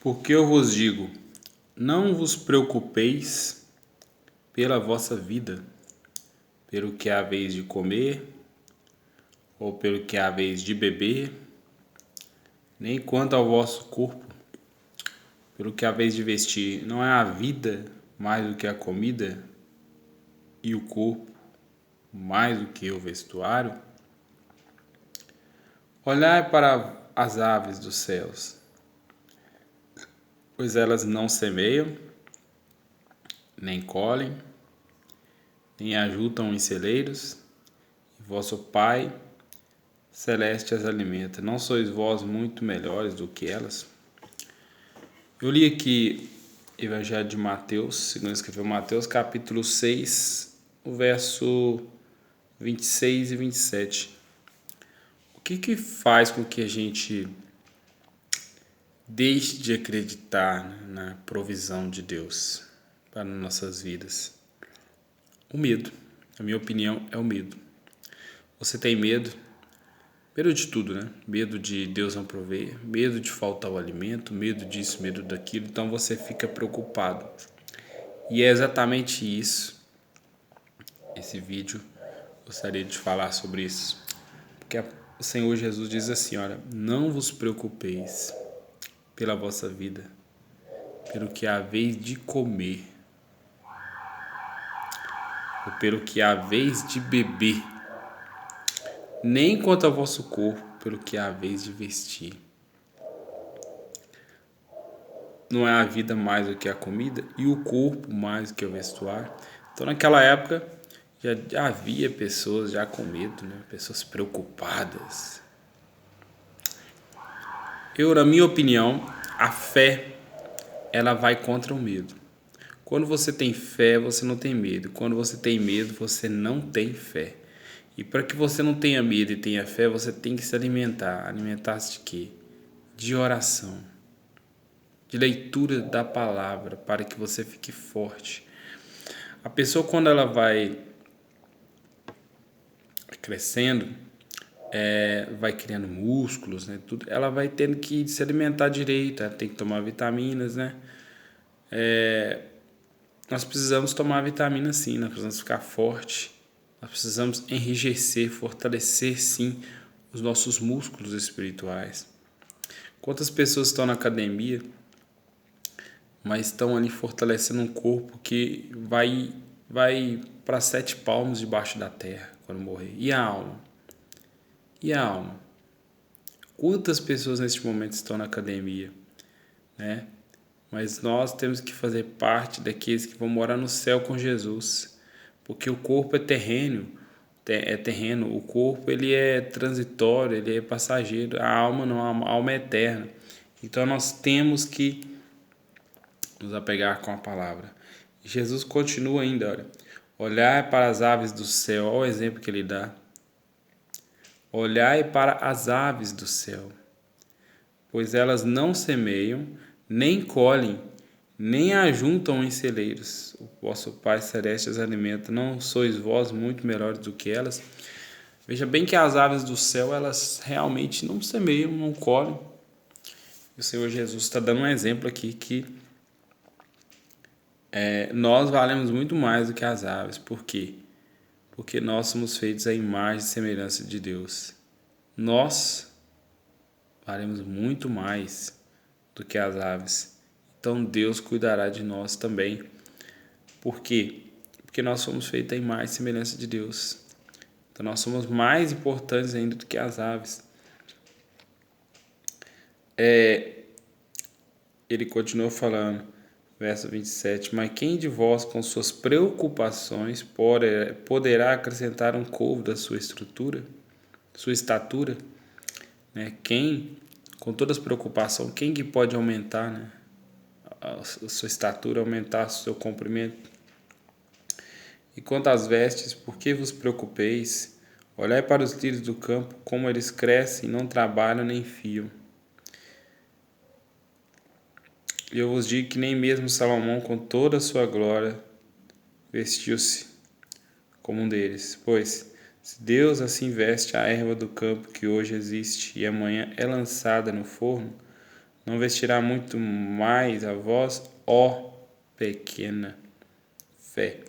Porque eu vos digo, não vos preocupeis pela vossa vida, pelo que há vez de comer, ou pelo que há vez de beber, nem quanto ao vosso corpo, pelo que há vez de vestir. Não é a vida mais do que a comida, e o corpo mais do que o vestuário? Olhai para as aves dos céus, pois elas não semeiam, nem colhem, nem ajuntam em celeiros, e vosso Pai celeste as alimenta. Não sois vós muito melhores do que elas? Eu li aqui Evangelho de Mateus, segundo escreveu Mateus, capítulo 6, o verso 26 e 27. O que faz com que a gente deixe de acreditar na provisão de Deus para nossas vidas? O medo. Na minha opinião, é o medo. Você tem medo? Medo de tudo, né? Medo de Deus não prover, medo de faltar o alimento, medo disso, medo daquilo. Então você fica preocupado. E é exatamente isso. Esse vídeo, gostaria de falar sobre isso. Porque o Senhor Jesus diz assim, olha, não vos preocupeis pela vossa vida, pelo que há vez de comer, ou pelo que há vez de beber, nem quanto ao vosso corpo, pelo que há vez de vestir. Não é a vida mais do que a comida e o corpo mais do que o vestuário? Então, naquela época, já havia pessoas já com medo, né? Pessoas preocupadas. Na minha opinião, a fé, ela vai contra o medo. Quando você tem fé, você não tem medo. Quando você tem medo, você não tem fé. E para que você não tenha medo e tenha fé, você tem que se alimentar. Alimentar-se de quê? De oração, de leitura da palavra, para que você fique forte. A pessoa, quando ela vai crescendo, vai criando músculos, né? Tudo, ela vai tendo que se alimentar direito, ela tem que tomar vitaminas, né? Nós precisamos tomar vitamina sim, nós precisamos ficar forte, nós precisamos enrijecer, fortalecer sim os nossos músculos espirituais. Quantas pessoas estão na academia, mas estão ali fortalecendo um corpo que vai para 7 palmos debaixo da terra quando morrer? E a alma? E a alma? Quantas pessoas neste momento estão na academia, né? Mas nós temos que fazer parte daqueles que vão morar no céu com Jesus, porque o corpo é terreno, o corpo ele é transitório, ele é passageiro, a alma não, a alma é eterna. Então nós temos que nos apegar com a palavra. Jesus continua ainda, olha, olhai para as aves do céu, olha o exemplo que ele dá. Olhai para as aves do céu, pois elas não semeiam, nem colhem, nem ajuntam em celeiros. O vosso Pai Celeste as alimenta. Não sois vós muito melhores do que elas? Veja bem que as aves do céu, elas realmente não semeiam, não colhem. O Senhor Jesus está dando um exemplo aqui que nós valemos muito mais do que as aves. Por quê? Porque nós somos feitos à imagem e semelhança de Deus. Nós valemos muito mais do que as aves. Então Deus cuidará de nós também. Por quê? Porque nós somos feitos à imagem e semelhança de Deus. Então nós somos mais importantes ainda do que as aves. Ele continua falando, verso 27, mas quem de vós com suas preocupações poderá acrescentar um côvado da sua estatura? Né? Quem, com todas as preocupações, quem que pode aumentar, né? A sua estatura, aumentar o seu comprimento? E quanto às vestes, por que vos preocupeis? Olhai para os lírios do campo, como eles crescem, não trabalham nem fiam. E eu vos digo que nem mesmo Salomão, com toda a sua glória, vestiu-se como um deles. Pois, se Deus assim veste a erva do campo que hoje existe e amanhã é lançada no forno, não vestirá muito mais a vós, ó pequena fé.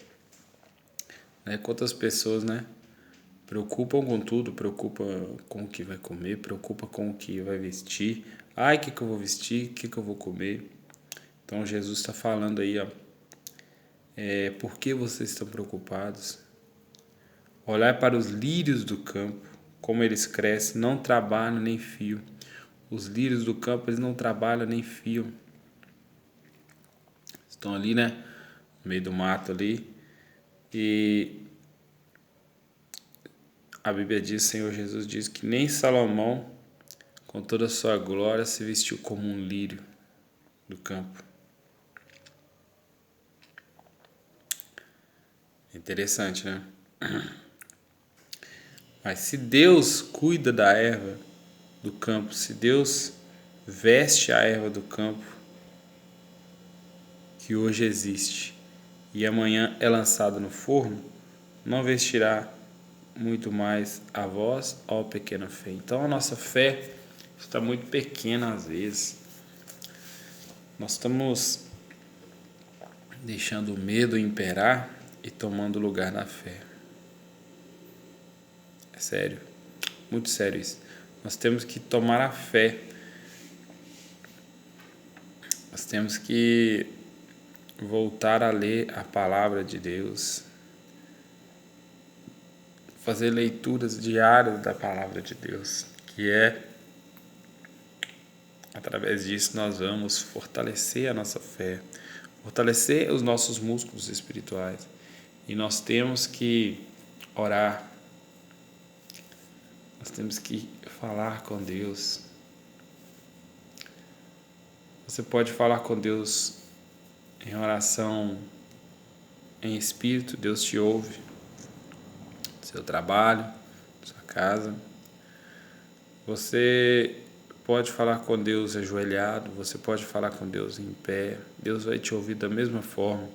Né? Quantas pessoas, né, preocupam com tudo, preocupam com o que vai comer, preocupam com o que vai vestir. Ai, o que eu vou vestir, o que eu vou comer. Então Jesus está falando aí, ó, por que vocês estão preocupados? Olhar para os lírios do campo, como eles crescem, não trabalham nem fiam. Os lírios do campo, eles não trabalham nem fiam. Estão ali, né, no meio do mato ali. E a Bíblia diz, o Senhor Jesus diz que nem Salomão, com toda a sua glória, se vestiu como um lírio do campo. Interessante, né? Mas se Deus cuida da erva do campo, se Deus veste a erva do campo, que hoje existe, e amanhã é lançada no forno, não vestirá muito mais a vós, ó pequena fé. Então a nossa fé está muito pequena às vezes. Nós estamos deixando o medo imperar e tomando o lugar da fé. É sério, muito sério isso. Nós temos que tomar a fé. Nós temos que voltar a ler a palavra de Deus, fazer leituras diárias da palavra de Deus, que através disso nós vamos fortalecer a nossa fé, fortalecer os nossos músculos espirituais. E nós temos que orar, nós temos que falar com Deus. Você pode falar com Deus em oração, em espírito, Deus te ouve, no seu trabalho, na sua casa. Você pode falar com Deus ajoelhado, você pode falar com Deus em pé, Deus vai te ouvir da mesma forma.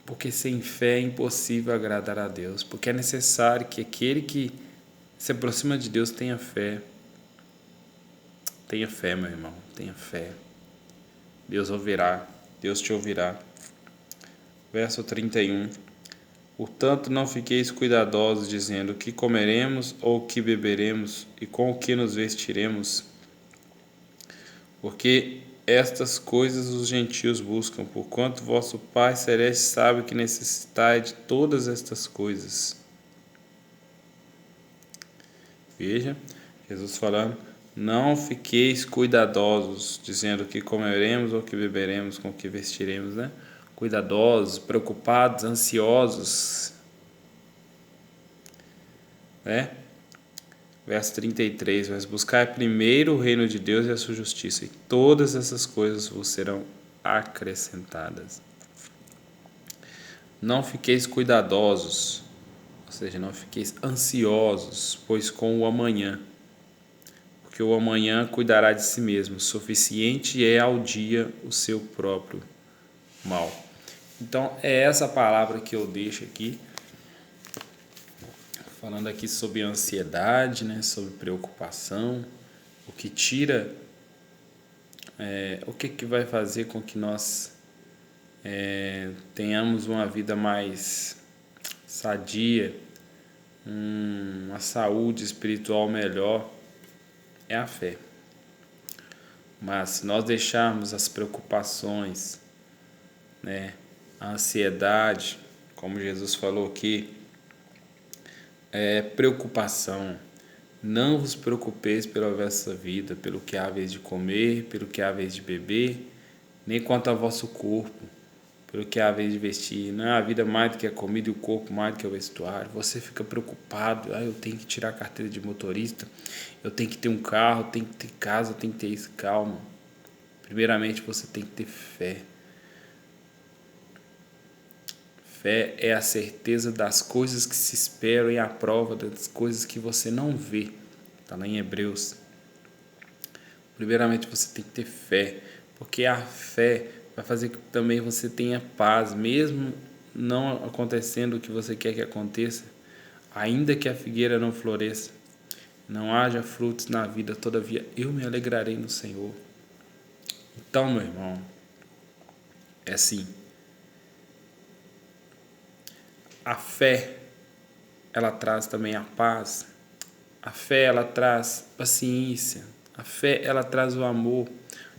Porque sem fé é impossível agradar a Deus, porque é necessário que aquele que se aproxima de Deus tenha fé. Tenha fé, meu irmão, tenha fé. Deus ouvirá, Deus te ouvirá. Verso 31. Portanto, não fiqueis cuidadosos, dizendo o que comeremos ou o que beberemos e com o que nos vestiremos, porque estas coisas os gentios buscam, porquanto vosso Pai Celeste sabe que necessitais de todas estas coisas. Veja, Jesus falando, não fiqueis cuidadosos, dizendo o que comeremos ou o que beberemos, com o que vestiremos, né? Cuidadosos, preocupados, ansiosos, né? Verso 33, mas buscai primeiro o reino de Deus e a sua justiça, e todas essas coisas vos serão acrescentadas. Não fiqueis cuidadosos, ou seja, não fiqueis ansiosos, pois com o amanhã, porque o amanhã cuidará de si mesmo, suficiente é ao dia o seu próprio mal. Então, é essa palavra que eu deixo aqui, falando aqui sobre ansiedade, né, sobre preocupação, o que tira, o que vai fazer com que nós tenhamos uma vida mais sadia, uma saúde espiritual melhor, é a fé. Mas se nós deixarmos as preocupações, né, a ansiedade, como Jesus falou aqui, preocupação. Não vos preocupeis pela vossa vida, pelo que há a vez de comer, pelo que há a vez de beber, nem quanto ao vosso corpo, pelo que há a vez de vestir. Não é a vida mais do que a comida e o corpo mais do que o vestuário. Você fica preocupado, eu tenho que tirar a carteira de motorista, eu tenho que ter um carro, eu tenho que ter casa, eu tenho que ter isso. Calma. Primeiramente você tem que ter fé. Fé é a certeza das coisas que se esperam e a prova das coisas que você não vê. Está lá em Hebreus. Primeiramente você tem que ter fé, porque a fé vai fazer que também você tenha paz, mesmo não acontecendo o que você quer que aconteça, ainda que a figueira não floresça. não haja frutos na vida, todavia eu me alegrarei no Senhor. Então, meu irmão, é assim. A fé, ela traz também a paz. A fé, ela traz paciência. A fé, ela traz o amor.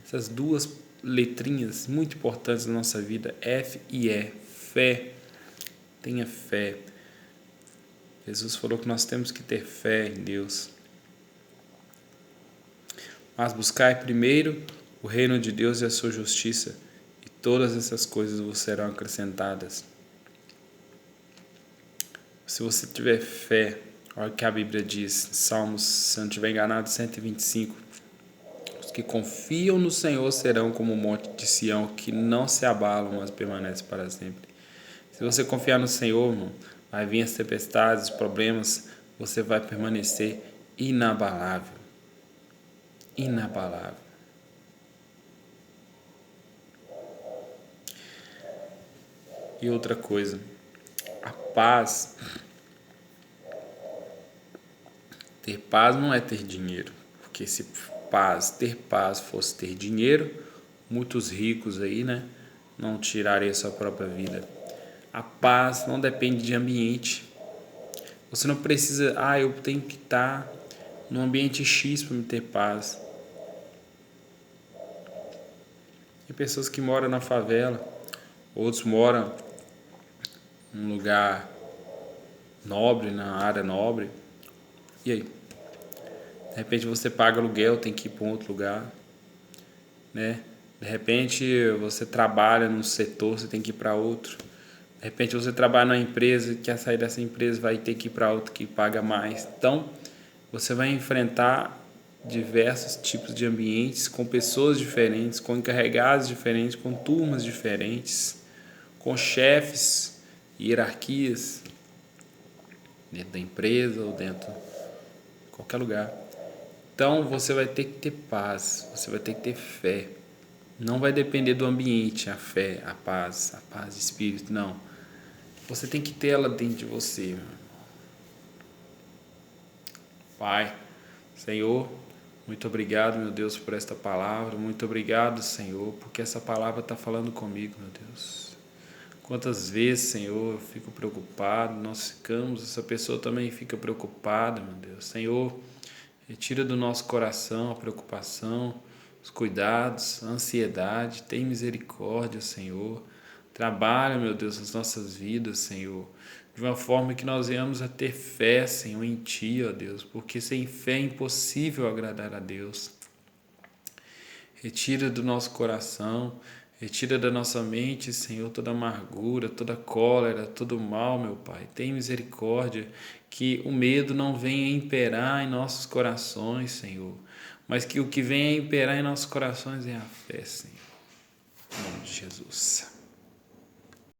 Essas duas letrinhas muito importantes na nossa vida, F e E. Fé. Tenha fé. Jesus falou que nós temos que ter fé em Deus. Mas buscai primeiro o reino de Deus e a sua justiça, e todas essas coisas vos serão acrescentadas. Se você tiver fé, olha o que a Bíblia diz, Salmos, se eu não estiver enganado, 125. Os que confiam no Senhor serão como o monte de Sião, que não se abalam, mas permanece para sempre. Se você confiar no Senhor, irmão, vai vir as tempestades, os problemas, você vai permanecer inabalável. Inabalável. E outra coisa, a paz. Ter paz não é ter dinheiro, porque se ter paz fosse ter dinheiro, muitos ricos aí, né, não tirariam a sua própria vida. A paz não depende de ambiente. Você não precisa, eu tenho que estar num ambiente X para me ter paz. Tem pessoas que moram na favela, outros moram num lugar nobre, na área nobre. E aí? De repente você paga aluguel, tem que ir para um outro lugar, né? De repente você trabalha num setor, você tem que ir para outro. De repente você trabalha numa empresa, quer sair dessa empresa, vai ter que ir para outra que paga mais. Então, você vai enfrentar diversos tipos de ambientes, com pessoas diferentes, com encarregados diferentes, com turmas diferentes, com chefes, hierarquias, dentro da empresa ou dentro de qualquer lugar. Então você vai ter que ter paz, você vai ter que ter fé. Não vai depender do ambiente, a fé, a paz de espírito, não. Você tem que ter ela dentro de você. Pai, Senhor, muito obrigado, meu Deus, por esta palavra. Muito obrigado, Senhor, porque essa palavra está falando comigo, meu Deus. Quantas vezes, Senhor, eu fico preocupado, nós ficamos, essa pessoa também fica preocupada, meu Deus. Senhor, retira do nosso coração a preocupação, os cuidados, a ansiedade. Tem misericórdia, Senhor. Trabalha, meu Deus, nas nossas vidas, Senhor, de uma forma que nós venhamos a ter fé, Senhor, em Ti, ó Deus, porque sem fé é impossível agradar a Deus. Retira do nosso coração, retira da nossa mente, Senhor, toda amargura, toda cólera, todo mal, meu Pai. Tem misericórdia, que o medo não venha imperar em nossos corações, Senhor, mas que o que venha imperar em nossos corações é a fé, Senhor. Em nome de Jesus.